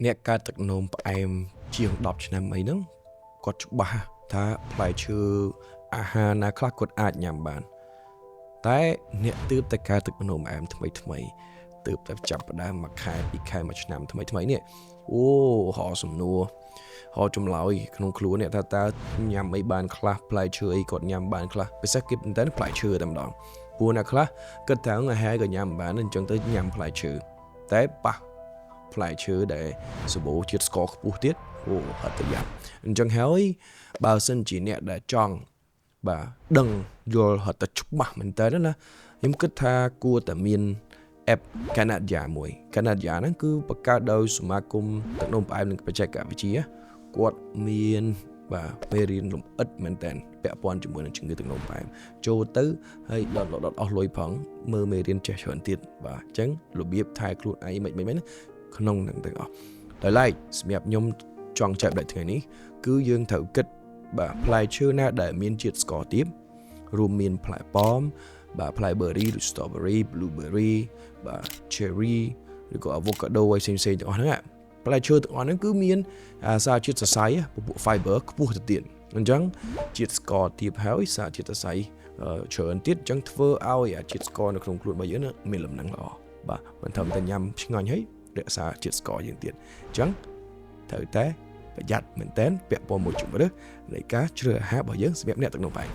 អ្នកកើតទឹកនោមផ្អែមជាង10ឆ្នាំអីហ្នឹងគាត់ច្បាស់ថាផ្លែឈើអាហារណាខ្លះគាត់អាចញ៉ាំបានតែអ្នកទើបតែកើតទឹកនោមផ្អែមថ្មីទើបតែចាប់ផ្ដើមមួយខែពីរខែមួយឆ្នាំថ្មីនេះអូហៅសំណួរហៅចម្លើយក្នុងខ្លួនអ្នកថាតើញ៉ាំអីបានខ្លះផ្លែឈើអីគាត់ញ៉ាំបានខ្លះពិសេសគេមែនតើផ្លែឈើតែម្ដងពួកអ្នកខ្លះគិតថាអាហារក៏ញ៉ាំបានអញ្ចឹងទៅញ៉ាំផ្លែឈើតែប៉ះផ្លែឈើដែលសម្បូរជាតិស្ករខ្ពស់ទៀតអូហត់ទៅយ៉ាប់អញ្ចឹងហើយបើសិនជាអ្នកដែលចង់បាទដឹងយល់ហត់ទៅច្បាស់មែនតើណាខ្ញុំគិតថាគួរតែមាន app កាណាឌាមួយកាណាឌាហ្នឹងគឺបង្កើតដោយសមាគមទឹកនោមផ្អែមនិងបច្ចេកវិទ្យាគាត់មានបាទមេរៀនលម្អិតមែនតើពាក់ព័ន្ធជាមួយនឹងជំងឺទឹកនោមផ្អែមចូលទៅហើយដុតអស់លុយផងមើលមេរៀនចេះច្រើនទៀតបាទអញ្ចឹងរបៀបថែខ្លួនឯងមិនក្នុងនឹងទាំងអស់ដោយឡែកសម្រាប់ខ្ញុំចង់ចែកផ្លែថ្ងៃនេះគឺយើងត្រូវគិតបាទផ្លែឈើណាដែលមានជាតិស្ករទាបរួមមានផ្លែប៉ោមបាទផ្លែ berry ឬ strawberry blueberry បាទ cherry ឬក៏ avocado ឲ្យផ្សេងទាំងអស់ហ្នឹងផ្លែឈើទាំងអស់ហ្នឹងគឺមានសារជាតិសរសៃពពួក fiber ខ្ពស់ទៅទៀតអញ្ចឹងជាតិស្ករទាបហើយសារជាតិសរសៃច្រើនទៀតអញ្ចឹងធ្វើឲ្យជាតិស្ករនៅក្នុងខ្លួនរបស់យើងមានលំនឹងល្អបាទមិនត្រឹមតែញ៉ាំឆ្ងាញ់ហើយរក្សាជាតិស្ករយើងទៀតអញ្ចឹងត្រូវតែប្រយ័ត្នមែនតើពាក់ព័ន្ធមួយជំរឿនៃការជ្រើសអាហាររបស់យើងសម្រាប់អ្នកទឹកនោមផ្អែម